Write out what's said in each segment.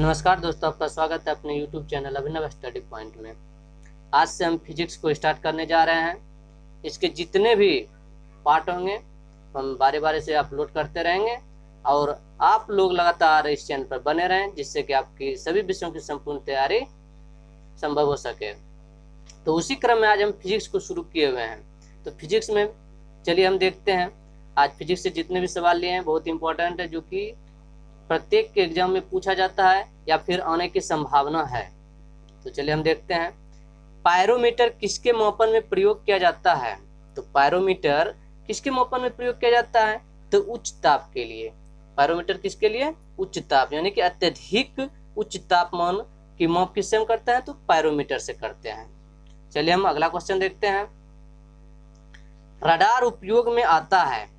नमस्कार दोस्तों, आपका स्वागत है अपने YouTube चैनल अभिनव स्टडी पॉइंट में। आज से हम फिजिक्स को स्टार्ट करने जा रहे हैं। इसके जितने भी पार्ट होंगे हम बारे बारे से अपलोड करते रहेंगे और आप लोग लगातार इस चैनल पर बने रहें, जिससे कि आपकी सभी विषयों की संपूर्ण तैयारी संभव हो सके। तो उसी क्रम में आज हम फिजिक्स को शुरू किए हुए हैं। तो फिजिक्स में चलिए हम देखते हैं। आज फिजिक्स से जितने भी सवाल लिए हैं बहुत इंपॉर्टेंट है, जो कि प्रत्येक के एग्जाम में पूछा जाता है या फिर आने की संभावना है। तो चलिए हम देखते हैं। पायरोमीटर किसके मापन में प्रयोग किया जाता है? तो पायरोमीटर किसके मापन में प्रयोग किया जाता है? तो उच्च ताप के लिए। पायरोमीटर किसके लिए? उच्च ताप, यानी कि अत्यधिक उच्च तापमान की माप किससे हम करते हैं? तो पायरोमीटर से करते हैं। चलिए हम अगला क्वेश्चन देखते हैं। रडार उपयोग में आता है।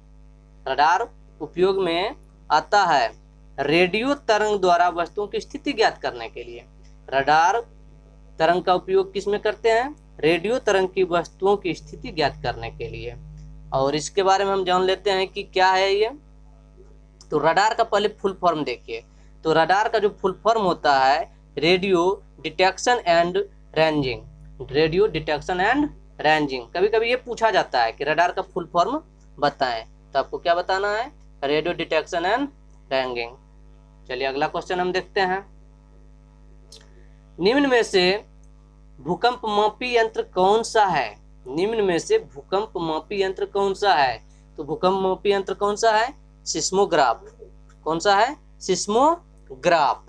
रडार उपयोग में आता है रेडियो तरंग द्वारा वस्तुओं की स्थिति ज्ञात करने के लिए। रडार तरंग का उपयोग किस में करते हैं? रेडियो तरंग की वस्तुओं की स्थिति ज्ञात करने के लिए। और इसके बारे में हम जान लेते हैं कि क्या है ये। तो रडार का पहले फुल फॉर्म देखिए। तो रडार का जो फुल फॉर्म होता है radio detection and ranging. Radio detection and ranging. कभी कभी ये पूछा जाता है कि रडार का फुल फॉर्म बताएं, तो आपको क्या बताना है? Radio detection and ranging. चलिए अगला क्वेश्चन हम देखते हैं। निम्न में से भूकंपमापी यंत्र कौन सा है? निम्न में से भूकंपमापी यंत्र कौन सा है? तो भूकंपमापी यंत्र कौन सा है? सिस्मोग्राफ। कौन सा है? सिस्मोग्राफ।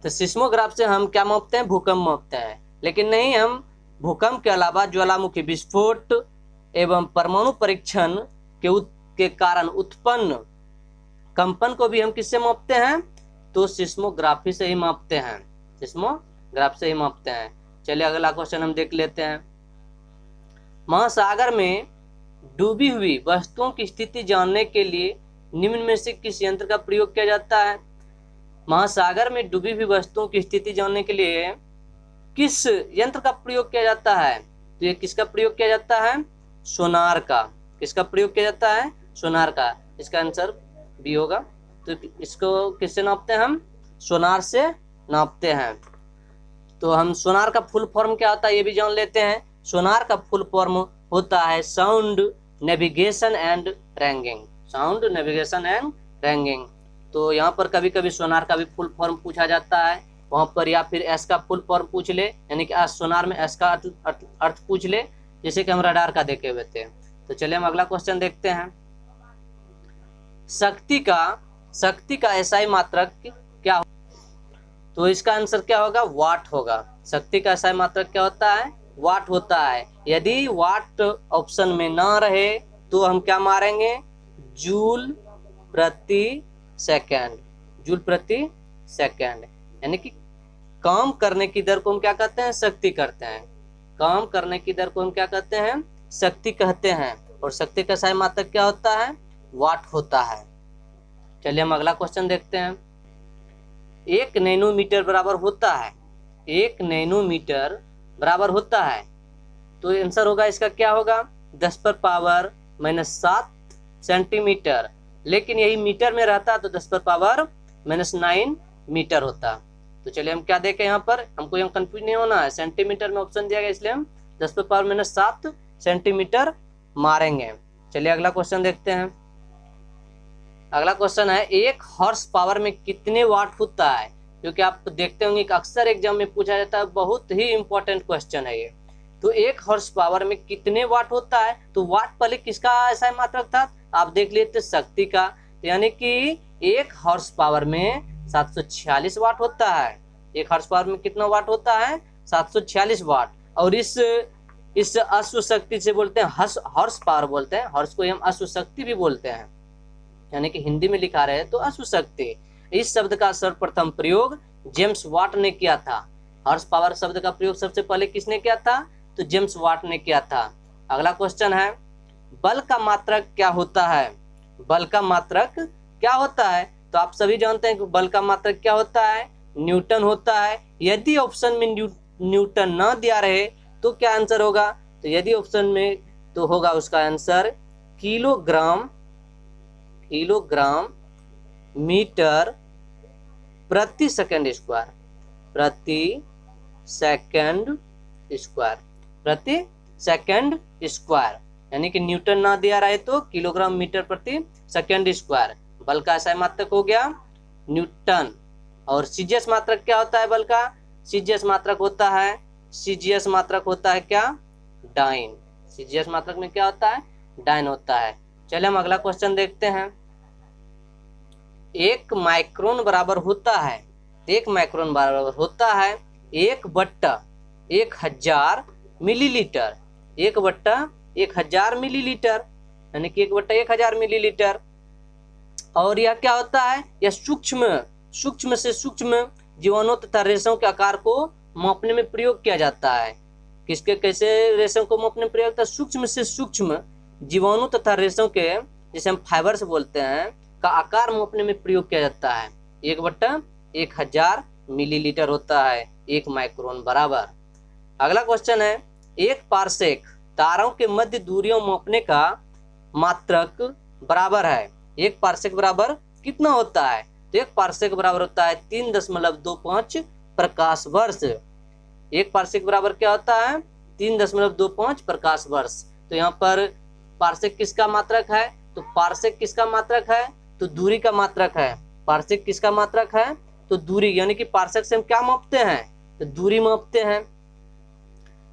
तो सिस्मोग्राफ से हम क्या मापते हैं? भूकंप मापते हैं। लेकिन नहीं, हम भूकंप के अलावा ज्वालामुखी विस्फोट एवं परमाणु परीक्षण के कारण उत्पन्न कंपन को भी हम किससे मापते हैं? तो सिस्मोग्राफी से ही मापते हैं। सिस्मोग्राफ से ही मापते हैं। चलिए अगला क्वेश्चन हम देख लेते हैं। महासागर में डूबी हुई वस्तुओं की स्थिति जानने के लिए निम्न में से किस यंत्र का प्रयोग किया जाता है? महासागर में डूबी हुई वस्तुओं की स्थिति जानने के लिए किस यंत्र का प्रयोग किया जाता है? तो ये किसका प्रयोग किया जाता है? सोनार का। किसका प्रयोग किया जाता है? सोनार का। इसका आंसर बी होगा। तो इसको किससे नापते हैं? हम सोनार से नापते हैं। तो हम सोनार का फुल फॉर्म क्या होता है ये भी जान लेते हैं। सोनार का फुल फॉर्म होता है sound navigation and ragging. Sound navigation and ragging. तो यहाँ पर कभी कभी सोनार का भी फुल फॉर्म पूछा जाता है वहाँ पर, या फिर एस का फुल फॉर्म पूछ ले, यानी कि सोनार में एस का अर्थ पूछ ले, जैसे कि हम रडार का देखे हुए थे। तो चलिए हम अगला क्वेश्चन देखते हैं। शक्ति का एसआई मात्रक क्या हो? तो इसका आंसर क्या होगा? वाट होगा। शक्ति का एसआई मात्रक क्या होता है? वाट होता है। यदि वाट ऑप्शन में ना रहे तो हम क्या मारेंगे? जूल प्रति सेकंड। जूल प्रति सेकंड, यानी कि काम करने की दर को हम क्या कहते हैं? शक्ति करते हैं। काम करने की दर को हम क्या कहते हैं? शक्ति कहते हैं। और शक्ति का एसआई मात्रक क्या होता है? वाट होता है। चलिए हम अगला क्वेश्चन देखते हैं। 1 नैनोमीटर बराबर होता है। 1 नैनोमीटर बराबर होता है। तो आंसर होगा इसका क्या होगा? 10⁻⁻7 सेंटीमीटर। लेकिन यही मीटर में रहता तो 10⁻⁻9 मीटर होता। तो चलिए हम क्या देखें यहाँ पर, हमको यहाँ कंफ्यूज नहीं होना है। सेंटीमीटर में ऑप्शन दिया गया, इसलिए हम 10⁻⁻7 सेंटीमीटर मारेंगे। चलिए अगला क्वेश्चन देखते हैं। अगला क्वेश्चन है 1 हॉर्स पावर में कितने वाट होता है? क्योंकि आप देखते होंगे कि अक्सर एग्जाम में पूछा जाता है, बहुत ही इंपॉर्टेंट क्वेश्चन है ये। तो 1 हॉर्स पावर में कितने वाट होता है? तो वाट पहले किसका ऐसा मात्रक था? आप देख लेते शक्ति का। तो यानी कि 1 हॉर्स पावर में 746 वाट होता है। 1 हॉर्स पावर में कितना वाट होता है? 746 वाट। और इस अश्व शक्ति से बोलते हैं हॉर्स पावर बोलते हैं। हॉर्स को हम अश्व शक्ति भी बोलते हैं, यानी कि हिंदी में लिखा रहे तो अश्व शक्ति। इस शब्द का सर्वप्रथम प्रयोग जेम्स वाट ने किया था। हॉर्स पावर शब्द का प्रयोग सबसे पहले किसने किया था? तो जेम्स वाट ने किया था। अगला क्वेश्चन है बल का मात्रक क्या होता है? बल का मात्रक क्या होता है? तो आप सभी जानते हैं कि बल का मात्रक क्या होता है? न्यूटन होता है। यदि ऑप्शन में न्यूटन ना दिया रहे तो क्या आंसर होगा? तो यदि ऑप्शन में तो होगा उसका आंसर किलोग्राम मीटर प्रति सेकंड स्क्वायर, प्रति सेकंड स्क्वायर, प्रति सेकंड स्क्वायर, यानी कि न्यूटन ना दिया रहे तो किलोग्राम मीटर प्रति सेकंड स्क्वायर। बल का SI मात्रक हो गया न्यूटन। और CGS मात्रक क्या होता है बल का? CGS मात्रक होता है, CGS मात्रक होता है क्या? डाइन। CGS मात्रक में क्या होता है? डाइन होता है। चलिए हम अगला क्वेश्चन देखते हैं। 1 माइक्रोन बराबर होता है, 1 माइक्रोन बराबर होता है 1/1000 मिलीलीटर, 1/1000 मिलीलीटर, यानी कि 1/1000 मिलीलीटर। और यह क्या होता है? यह सूक्ष्म से सूक्ष्म जीवाणु तथा रेशों के आकार को मापने में प्रयोग किया जाता है। किसके कैसे रेशों को मापने में प्रयोग होता है? सूक्ष्म से सूक्ष्म जीवाणु तथा रेशों के, जिसे हम फाइबर्स बोलते हैं, का आकार मापने में प्रयोग किया जाता है। 1/1000 मिलीलीटर होता है 1 माइक्रोन बराबर। अगला क्वेश्चन है, 1 पारसेक तारों के मध्य दूरियों मापने का मात्रक बराबर है। 1 पारसेक बराबर कितना होता है? तो 1 पारसेक बराबर होता है 3.25 प्रकाश वर्ष। 1 पारसेक बराबर क्या होता है? 3.25 प्रकाश वर्ष। तो यहाँ पर पारसेक किसका मात्रक है? तो पारसेक किसका मात्रक है? तो दूरी का मात्रक है। पारसेक किसका मात्रक है? तो दूरी, यानी कि पारसेक से हम क्या मापते हैं? तो दूरी मापते हैं।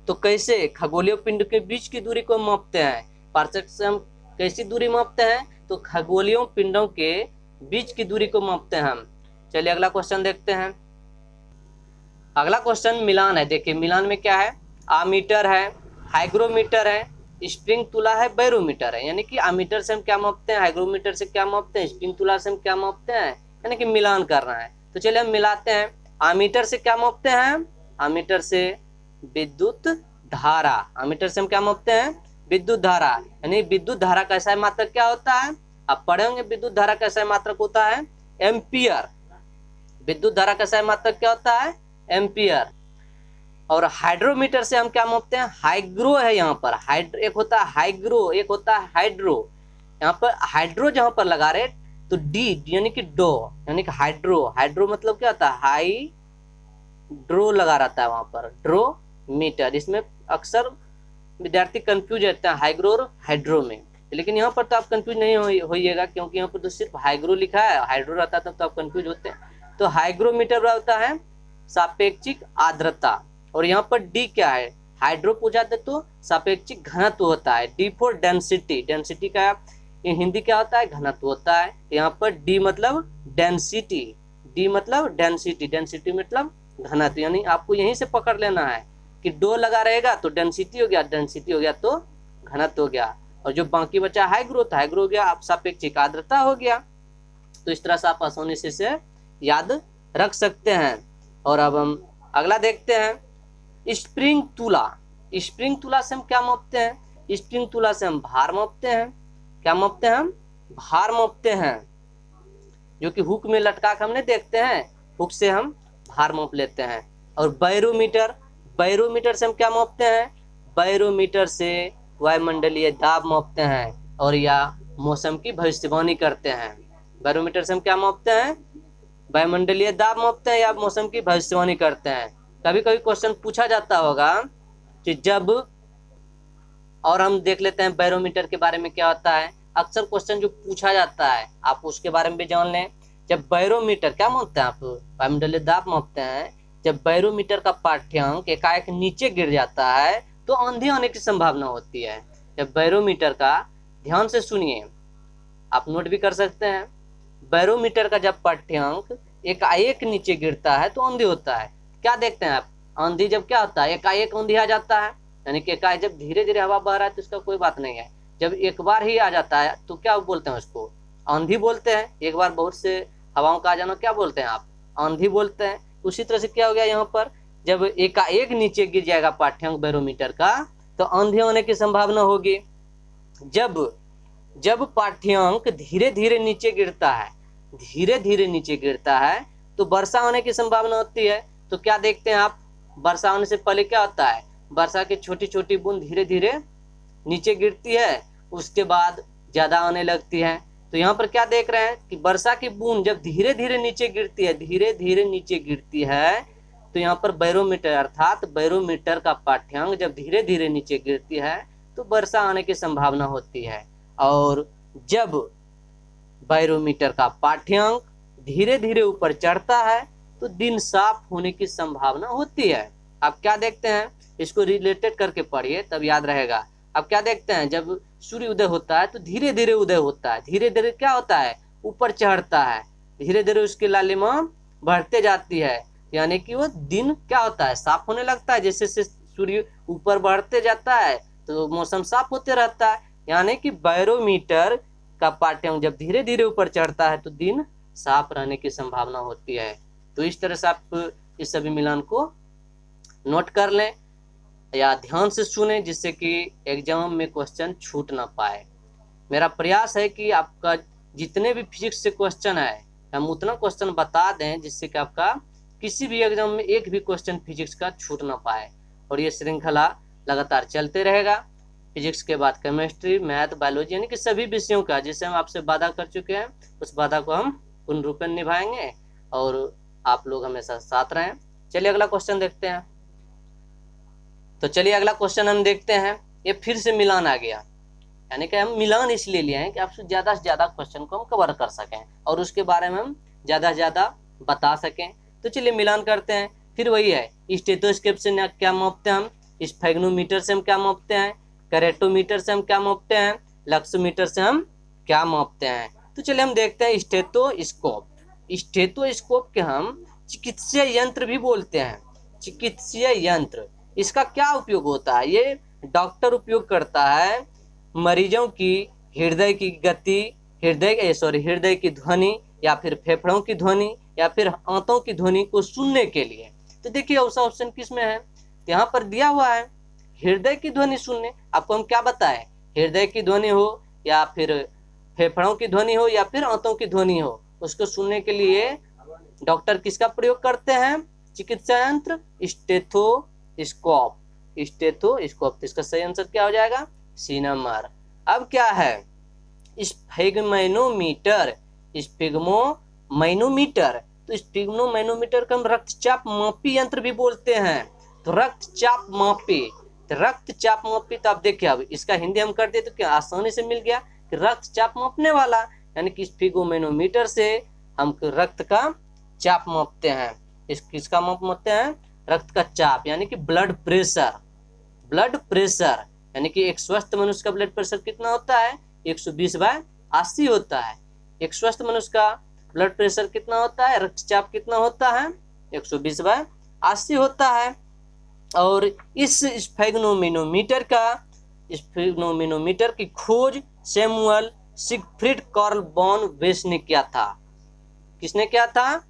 तो कैसे? खगोलीय पिंड के बीच की दूरी को मापते हैं। पारसेक से हम कैसी दूरी मापते हैं? तो खगोलीय पिंडों के बीच की दूरी को मापते हैं हम। चलिए अगला क्वेश्चन देखते हैं। अगला क्वेश्चन मिलान है। देखिए मिलान में क्या है? आमीटर है, हाइग्रोमीटर है, स्प्रिंग तुला है, बैरोमीटर है। यानी कि आमीटर से हम क्या मापते हैं, हाइग्रोमीटर से क्या मापते हैं, स्प्रिंग तुला से हम क्या मापते हैं, यानी कि मिलान करना है। तो चलिए हम मिलाते हैं। आमीटर से क्या मापते हैं? आमीटर से विद्युत धारा। आमीटर से हम क्या मापते हैं? विद्युत धारा। यानी विद्युत धारा का SI मात्रक क्या होता है? आप पढ़े होंगे विद्युत धारा का SI मात्रक होता है एम्पियर। विद्युत धारा का SI मात्रक क्या होता है? एम्पियर। और हाइड्रोमीटर से हम क्या मापते हैं? हाइग्रो है यहाँ पर, एक होता है हाइग्रो, एक होता है हाइड्रो। यहाँ पर हाइड्रो जहाँ पर लगा रहे तो डी यानी कि डो, यानी कि हाइड्रो मतलब क्या होता है? हाइड्रो लगा रहता है वहां पर, ड्रो मीटर। इसमें अक्सर विद्यार्थी कंफ्यूज रहते हैं हाइग्रो और हाइड्रो में, लेकिन यहाँ पर तो आप कंफ्यूज नहीं होइएगा, क्योंकि यहाँ पर तो सिर्फ हाइग्रो लिखा है, हाइड्रो रहता तब तो आप कंफ्यूज होते हैं। तो हाइग्रोमीटर होता है सापेक्षिक आर्द्रता। और यहाँ पर डी क्या है? हाइड्रो पूछा था तो सापेक्षिक घनत्व होता है। डी फॉर डेंसिटी, डेंसिटी का हिंदी क्या होता है? घनत्व होता है। यहाँ पर डी मतलब डेंसिटी, डी मतलब डेंसिटी, डेंसिटी मतलब घनत्व। यानी आपको यहीं से पकड़ लेना है कि डो लगा रहेगा तो डेंसिटी हो गया, डेंसिटी हो गया तो घनत्व हो गया, और जो बाकी बचा हाइग्रो था, हाइग्रो हो गया आप सापेक्षिक आर्द्रता हो गया। तो इस तरह से आप आसानी से इसे याद रख सकते हैं। और अब हम अगला देखते हैं, स्प्रिंग तुला। स्प्रिंग तुला से हम क्या मापते हैं? स्प्रिंग तुला से हम भार मापते हैं। क्या मापते हैं? हम भार मापते हैं, जो कि हुक में लटका के हमने देखते हैं, हुक से हम भार माप लेते हैं। और बैरोमीटर, बैरोमीटर से हम क्या मापते हैं? बैरोमीटर से वायुमंडलीय दाब मापते हैं और या मौसम की भविष्यवाणी करते हैं। बैरोमीटर से हम क्या मापते हैं? वायुमंडलीय दाब मापते हैं या मौसम की भविष्यवाणी करते हैं। कभी कभी क्वेश्चन पूछा जाता होगा कि जब, और हम देख लेते हैं बैरोमीटर के बारे में क्या होता है। अक्सर क्वेश्चन जो पूछा जाता है आप उसके बारे में भी जान लें। जब बैरोमीटर क्या मापते हैं? आप वायुमंडलीय दाब मापते हैं। जब बैरोमीटर का पाठ्यांक एकाएक नीचे गिर जाता है तो आंधी आने की संभावना होती है। जब बैरोमीटर का, ध्यान से सुनिए, आप नोट भी कर सकते हैं, बैरोमीटर का जब पाठ्यांक एकाएक नीचे गिरता है तो आंधी होता है। क्या देखते हैं आप? आंधी जब क्या होता है? एकाएक आंधी आ जाता है, यानी कि एकाएक जब धीरे धीरे हवा बह रहा है तो इसका कोई बात नहीं है। जब एक बार ही आ जाता है तो क्या बोलते हैं? उसको आंधी बोलते हैं। एक बार बहुत से हवाओं का आ जाना क्या बोलते हैं आप? आंधी बोलते हैं। उसी तरह से क्या हो गया यहाँ पर, जब एकाएक नीचे गिर जाएगा पाठ्यांक बैरोमीटर का तो आंधी होने की संभावना होगी। जब पाठ्यांक धीरे धीरे नीचे गिरता है, धीरे धीरे नीचे गिरता है तो वर्षा होने की संभावना होती है। तो क्या देखते हैं आप? वर्षा होने से पहले क्या होता है? वर्षा की छोटी छोटी बूंद धीरे धीरे नीचे गिरती है, उसके बाद ज्यादा आने लगती है। तो तो यहाँ पर क्या देख रहे हैं कि वर्षा की बूंद जब धीरे धीरे नीचे गिरती है, धीरे धीरे नीचे गिरती है, तो यहाँ पर बैरोमीटर अर्थात बैरोमीटर का पाठ्यांक जब धीरे धीरे नीचे गिरती है तो वर्षा आने की संभावना होती है। और जब बैरोमीटर का पाठ्यांक धीरे धीरे ऊपर चढ़ता है तो दिन साफ होने की संभावना होती है। आप क्या देखते हैं, इसको रिलेटेड करके पढ़िए तब याद रहेगा। अब क्या देखते हैं, जब सूर्य उदय होता है तो धीरे धीरे उदय होता है, धीरे धीरे क्या होता है, ऊपर चढ़ता है, धीरे धीरे उसकी लालिमा बढ़ते जाती है, यानी कि वो दिन क्या होता है, साफ होने लगता है। जैसे जैसे सूर्य ऊपर बढ़ते जाता है तो मौसम साफ होते रहता है, यानी कि बैरोमीटर का पाठ्यांक जब धीरे धीरे ऊपर चढ़ता है तो दिन साफ रहने की संभावना होती है। तो इस तरह से आप इस सभी मिलान को नोट कर लें या ध्यान से सुने, जिससे कि एग्जाम में क्वेश्चन छूट ना पाए। मेरा प्रयास है कि आपका जितने भी फिजिक्स से क्वेश्चन है हम उतना क्वेश्चन बता दें जिससे कि आपका किसी भी एग्जाम में एक भी क्वेश्चन फिजिक्स का छूट ना पाए। और ये श्रृंखला लगातार चलते रहेगा। फिजिक्स के बाद केमिस्ट्री, मैथ, बायोलॉजी यानी कि सभी विषयों का जिससे हम आपसे वादा कर चुके हैं उस वादा को हम पूर्ण रूप में निभाएंगे और आप लोग हमेशा साथ रहें। चलिए अगला क्वेश्चन देखते हैं। तो चलिए अगला क्वेश्चन हम देखते हैं। ये फिर से मिलान आ गया, यानी कि हम मिलान इसलिए लिए हैं कि आपसे ज़्यादा से ज़्यादा क्वेश्चन को हम कवर कर सकें और उसके बारे में हम ज़्यादा से ज़्यादा बता सकें। तो चलिए मिलान करते हैं। फिर वही है, स्टेथोस्कोप से क्या मापते हैं हम, स्फेग्नोमीटर से हम क्या मापते हैं, कैरेटोमीटर से हम क्या मापते हैं, लक्सोमीटर से हम क्या मापते हैं। तो चलिए हम देखते हैं स्टेथोस्कोप। स्टेथोस्कोप के हम चिकित्सीय यंत्र भी बोलते हैं, चिकित्सीय यंत्र। इसका क्या उपयोग होता है, ये डॉक्टर उपयोग करता है मरीजों की हृदय की गति, हृदय की ध्वनि या फिर फेफड़ों की ध्वनि या फिर आंतों की ध्वनि को सुनने के लिए। तो देखिए उसका ऑप्शन किस में है, यहाँ पर दिया हुआ है हृदय की ध्वनि सुनने। आपको हम क्या बताएं, हृदय की ध्वनि हो या फिर फेफड़ों की ध्वनि हो या फिर आंतों की ध्वनि हो, उसको सुनने के लिए डॉक्टर किसका प्रयोग करते हैं, चिकित्सा यंत्र स्टेथोस्कोप। स्टेथोस्कोप। इसका सही आंसर क्या हो जाएगा, सी नंबर। अब क्या है, स्फेग्मोमीटर। स्फेग्मोमीटर, तो स्फेग्मोमीटर को हम रक्तचाप मापी यंत्र भी बोलते हैं। तो रक्तचाप मापी, तो आप देखिए अब इसका हिंदी हम कर दिए तो क्या आसानी से मिल गया कि रक्तचाप मापने वाला, यानी कि स्फेग्मोमीटर से हम रक्त का चाप मापते हैं। किसका मापते हैं, रक्त का चाप, यानी कि ब्लड प्रेशर। ब्लड प्रेशर यानी कि एक स्वस्थ मनुष्य का ब्लड प्रेशर कितना होता है, 120/80 होता है। एक स्वस्थ मनुष्य का ब्लड प्रेशर कितना होता है, रक्तचाप कितना होता है, 120/80 होता है। और इस स्फेग्मोमीटर की खोज Samuel Siegfried Karl von Basch ने किया था। किसने किया था,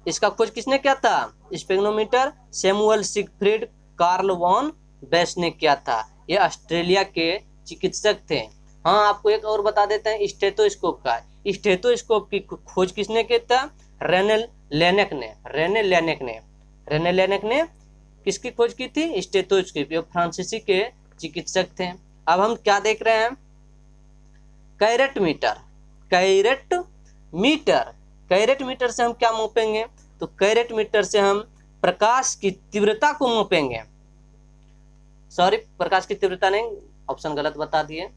इसका खोज किसने किया था, sphygmomanometer Samuel Siegfried Karl von Basch ने किया था। ये ऑस्ट्रेलिया के चिकित्सक थे। हाँ, आपको एक और बता देते हैं स्टेथोस्कोप का। स्टेथोस्कोप की खोज किसने किया था, रेने लेनेक ने किसकी खोज की थी, स्टेथोस्कोप। ये फ्रांसीसी के चिकित्सक थे। अब हम क्या देख रहे हैं, कैरेट मीटर से हम क्या मापेंगे, तो कैरेट मीटर से हम प्रकाश की तीव्रता को मापेंगे। सॉरी, प्रकाश की तीव्रता नहीं, ऑप्शन गलत बता दिए।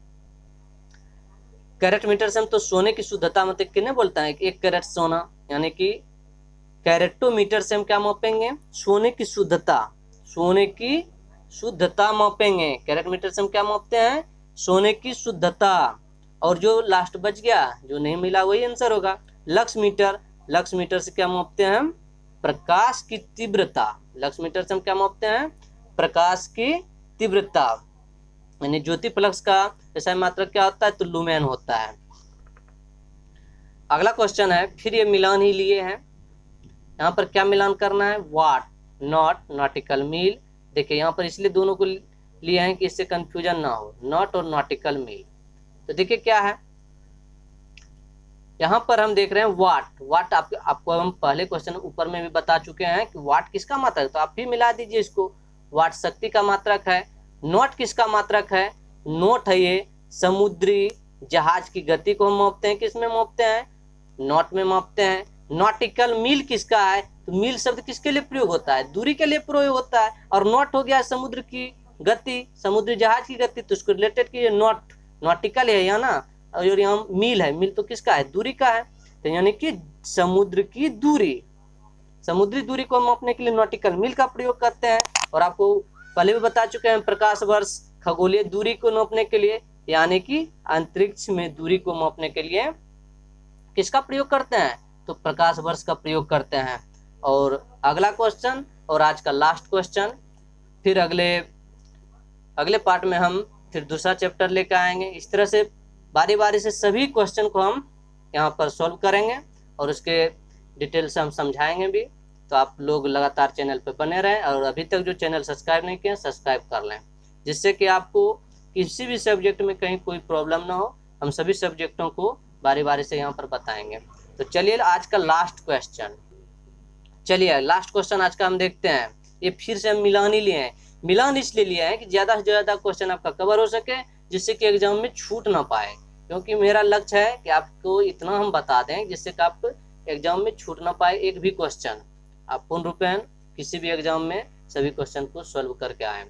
कैरेट मीटर से हम तो सोने की शुद्धता मतलब कितने बोलता है, 1 कैरेट सोना, यानी कि कैरेटोमीटर से हम क्या मापेंगे, सोने की शुद्धता मापेंगे। कैरेट मीटर से हम क्या मापते हैं, सोने की शुद्धता। और जो लास्ट बच गया, जो नहीं मिला वही आंसर होगा। लक्स मीटर से क्या मापते हैं हम, प्रकाश की तीव्रता। लक्स मीटर से हम क्या मापते हैं, प्रकाश की तीव्रता, यानी ज्योति फ्लक्स का ऐसा मात्रक क्या होता है, तो लुमेन होता है। अगला क्वेश्चन है, फिर ये मिलान ही लिए हैं। यहाँ पर क्या मिलान करना है, वाट नॉट नॉटिकल मील। देखिए यहाँ पर इसलिए दोनों को लिए हैं कि इससे कंफ्यूजन ना हो, नॉट और नॉटिकल मील। तो देखिए क्या है, यहाँ पर हम देख रहे हैं वाट आपको हम पहले क्वेश्चन ऊपर में भी बता चुके हैं कि वाट किसका मात्रक है, तो आप भी मिला दीजिए इसको। वाट शक्ति का मात्रक है। नॉट किसका मात्रक है, नॉट है ये समुद्री जहाज की गति को हम मापते हैं, किस में मापते हैं, नॉट में मापते हैं। नॉटिकल मील किसका है, तो मील शब्द किसके लिए प्रयोग होता है, दूरी के लिए प्रयोग होता है। और नॉट हो गया समुद्र की गति, समुद्री जहाज की गति, तो उसको रिलेटेड की नॉट, नॉटिकल है या ना, और यहाँ मील है, मील तो किसका है, दूरी का है। तो यानी कि समुद्र की दूरी, समुद्री दूरी को मापने के लिए नॉटिकल मील का प्रयोग करते हैं। और आपको पहले भी बता चुके हैं प्रकाश वर्ष खगोलीय दूरी को नापने के लिए, यानी कि अंतरिक्ष में दूरी को मापने के लिए किसका प्रयोग करते हैं, तो प्रकाश वर्ष का प्रयोग करते हैं। और अगला क्वेश्चन और आज का लास्ट क्वेश्चन, फिर अगले पार्ट में हम फिर दूसरा चैप्टर लेकर आएंगे। इस तरह से बारी बारी से सभी क्वेश्चन को हम यहाँ पर सॉल्व करेंगे और उसके डिटेल से हम समझाएंगे भी। तो आप लोग लगातार चैनल पर बने रहें, और अभी तक जो चैनल सब्सक्राइब नहीं किए सब्सक्राइब कर लें, जिससे कि आपको किसी भी सब्जेक्ट में कहीं कोई प्रॉब्लम ना हो। हम सभी सब्जेक्टों को बारी बारी से यहाँ पर बताएंगे। तो चलिए आज का लास्ट क्वेश्चन, चलिए लास्ट क्वेश्चन आज का हम देखते हैं। ये फिर से हम मिलान ही लिए हैं, मिलान इसलिए लिया है कि ज़्यादा से ज़्यादा क्वेश्चन आपका कवर हो सके, जिससे कि एग्जाम में छूट ना पाए। क्योंकि मेरा लक्ष्य है कि आपको इतना हम बता दें जिससे कि आप एग्जाम में छूट ना पाए एक भी क्वेश्चन। आप पूर्ण रूपेण किसी भी एग्जाम में सभी क्वेश्चन को सॉल्व करके आए।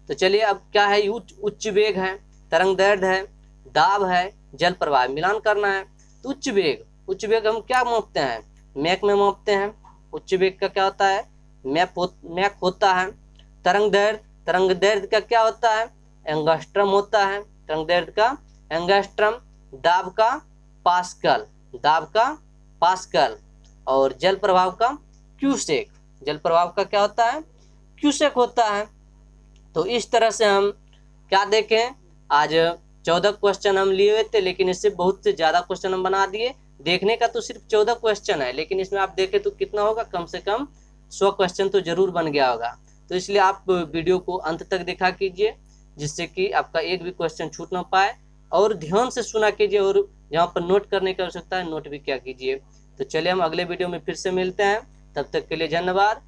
तो चलिए अब क्या है, उच्च वेग है, तरंग दैर्ध्य है, दाब है, जल प्रवाह, मिलान करना है। तो उच्च वेग हम क्या मापते हैं, मैक में मापते हैं। उच्च वेग का क्या होता है, मैक होता है। तरंग दैर्ध्य का क्या होता है, एंगस्ट्रम होता है, तरंग दैर्ध्य का एंगस्ट्रम। दाब का पास्कल, और जल प्रवाह का क्यूसेक, जल प्रवाह का क्या होता है, क्यूसेक होता है। तो इस तरह से हम क्या देखें, आज 14 क्वेश्चन हम लिए हुए थे, लेकिन इससे बहुत से ज़्यादा क्वेश्चन हम बना दिए। देखने का तो सिर्फ 14 क्वेश्चन है, लेकिन इसमें आप देखें तो कितना होगा, कम से कम 100 क्वेश्चन तो जरूर बन गया होगा। तो इसलिए आप वीडियो को अंत तक देखा कीजिए, जिससे कि आपका एक भी क्वेश्चन छूट ना पाए। और ध्यान से सुना कीजिए, और जहाँ पर नोट करने की आवश्यकता है नोट भी किया कीजिए। तो चलिए हम अगले वीडियो में फिर से मिलते हैं, तब तक के लिए धन्यवाद।